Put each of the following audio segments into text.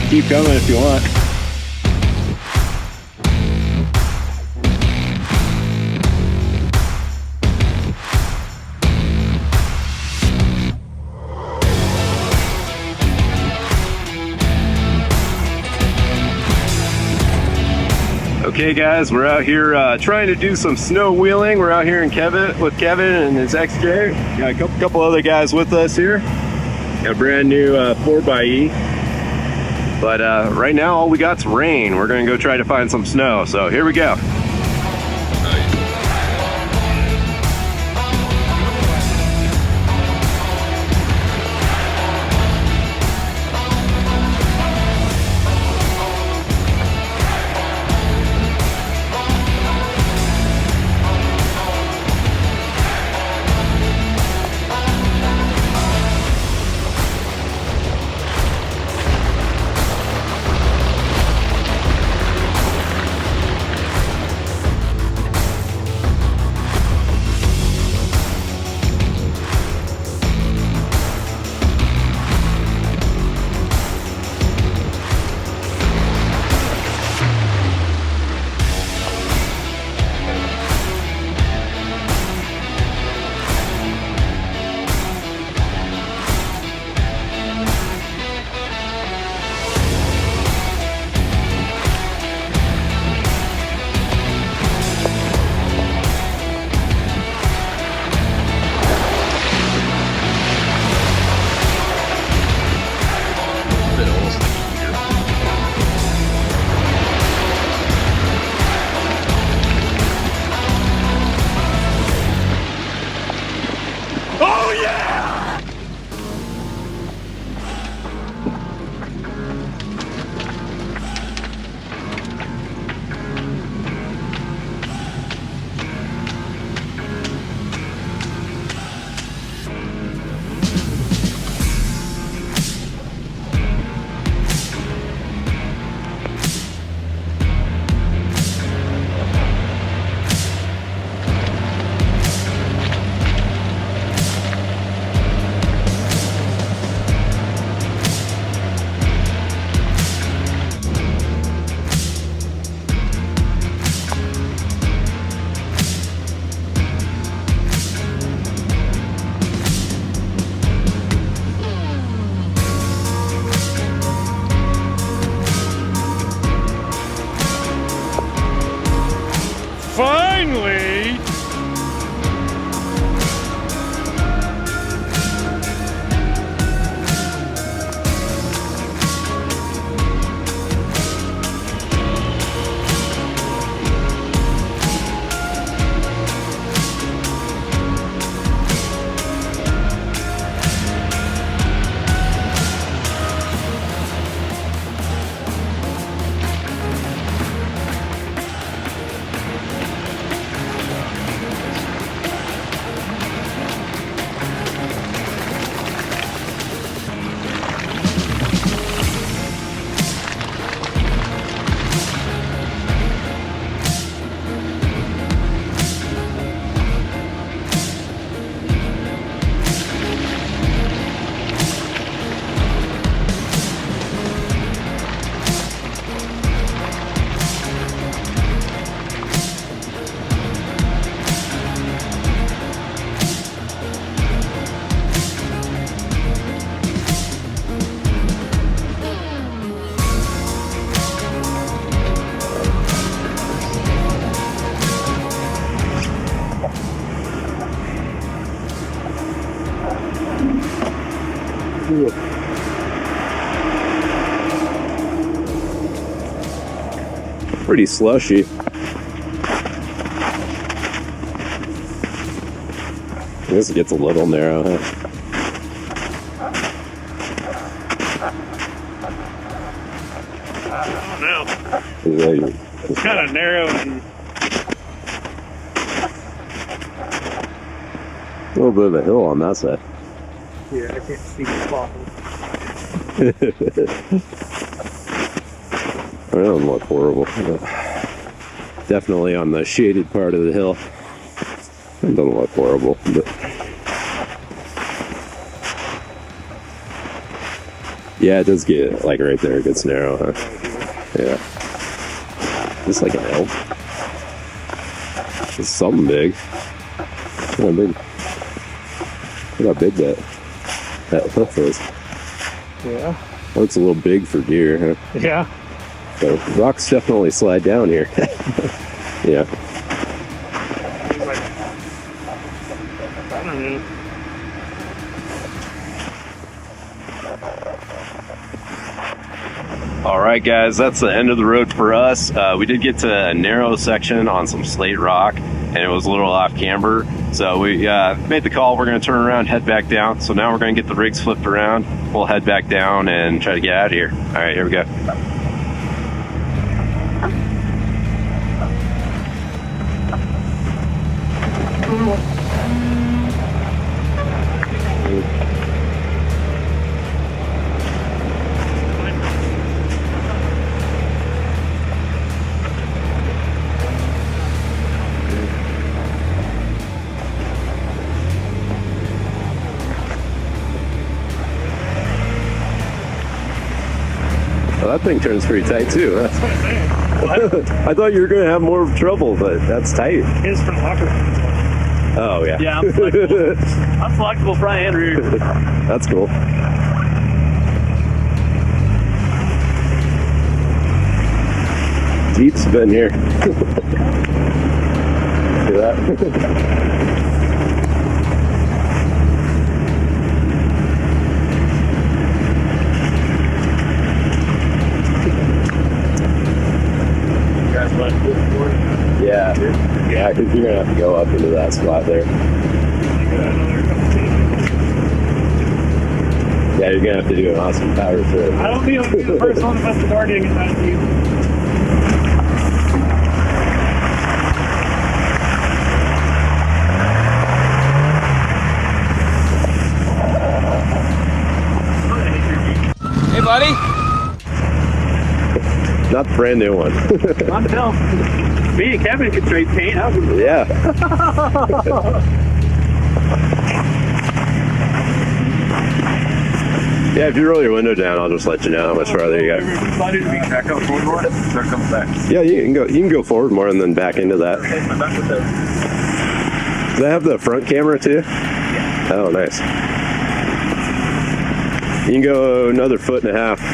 Keep coming if you want. Okay guys, we're out here trying to do some snow wheeling. We're out here with Kevin and his XJ. Got a couple other guys with us here. Got a brand new 4xe. But right now all we got's rain. We're gonna go try to find some snow. So here we go. Finally! Pretty slushy. This gets a little narrow, huh? I don't know. It's kind of narrow and a little bit of a hill on that side. yeah, I can't see the bottom. That doesn't look horrible. Definitely on the shaded part of the hill. It doesn't look horrible, but Yeah, it does get like right there. It gets narrow, huh? Yeah. This is like an L. It's something big. Look how big. Look how big that hoof is. Yeah. Looks a little big for deer, huh? Yeah. So rocks definitely slide down here. Yeah. I don't know. All right, guys, that's the end of the road for us. We did get to a narrow section on some slate rock, and it was a little off camber. So we made the call. We're going to turn around, head back down. So now we're going to get the rigs flipped around. We'll head back down and try to get out of here. All right, here we go. Well, that thing turns pretty tight too, huh? That's what I'm saying. What? I thought you were going to have more trouble, but that's tight. His front locker. Oh, yeah. Yeah, I'm flexible. I'm flexible front and rear. That's cool. Jeep's been here. See that? Yeah, because you're gonna have to go up into that spot there. Yeah, you're gonna have to do an awesome power trip. I don't think I'm gonna be the first one to bust the door to get that to you. Hey, buddy. Not the brand new one. I'm telling. Me and Kevin could trade paint. Yeah. Yeah, if you roll your window down, I'll just let you know how much farther you got. Back up forward more. So it comes back. Yeah, you can go. You can go forward more and then back into that. Does that have the front camera too? Yeah. Oh, nice. You can go another 1.5 feet.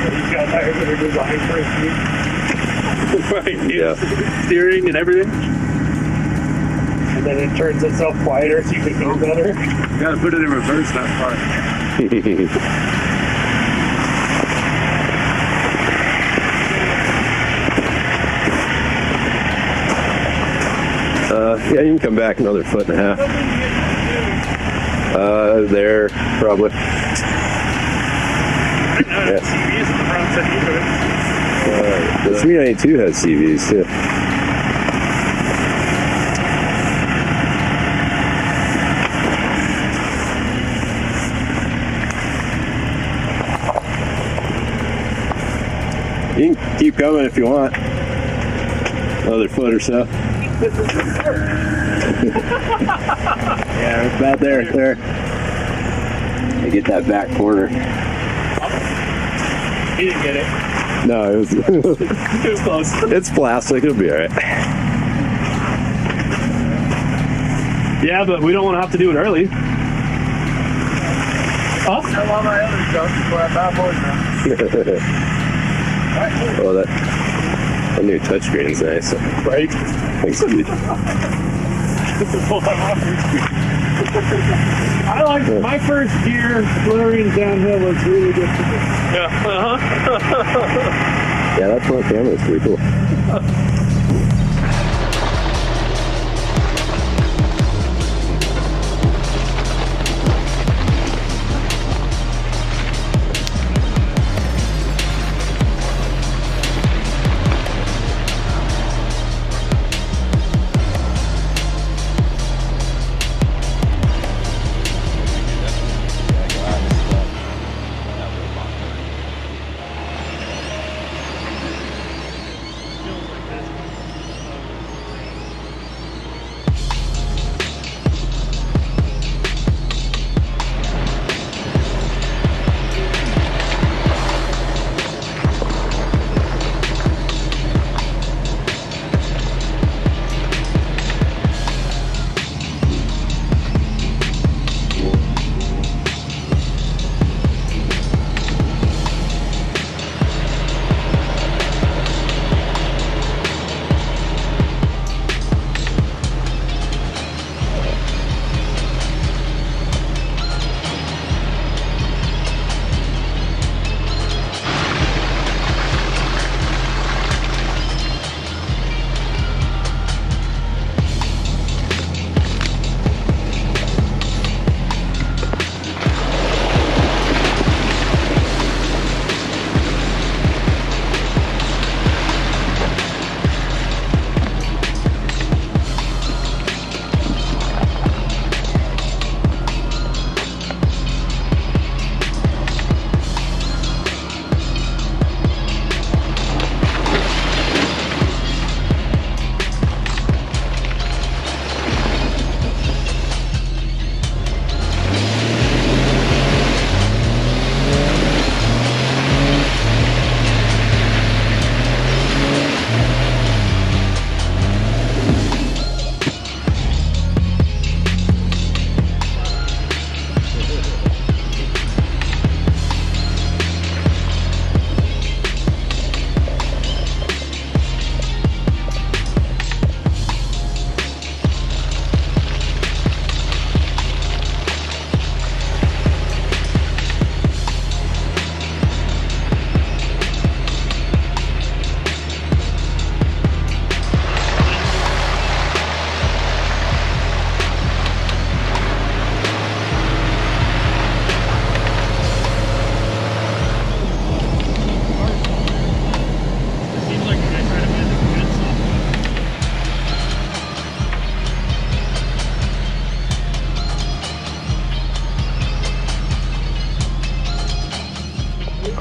He's got tires that are designed for speed. Yeah. Steering and everything. And then it turns itself quieter so you can go better. You gotta put it in reverse, not park. Yeah, you can come back another 1.5 feet. There, probably. Yes. The 392 has CVs too. You can keep coming if you want. Another foot or so. Yeah, it's about there, right there. I get that back corner. He didn't get it. No, it was. It was close. It's plastic. It'll be all right. Yeah, but we don't want to have to do it early. Oh, I love my other stuff before I buy more now. Oh, that new touchscreen's nice. Right? Thanks, dude. I like my first gear blurring downhill was really good. Yeah. Yeah, that front camera is pretty cool.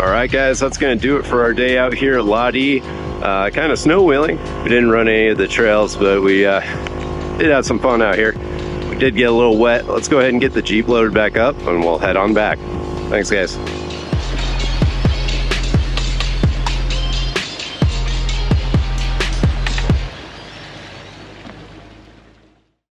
All right, guys, that's going to do it for our day out here at LaDee. Kind of snow wheeling. We didn't run any of the trails, but we did have some fun out here. We did get a little wet. Let's go ahead and get the Jeep loaded back up and we'll head on back. Thanks, guys.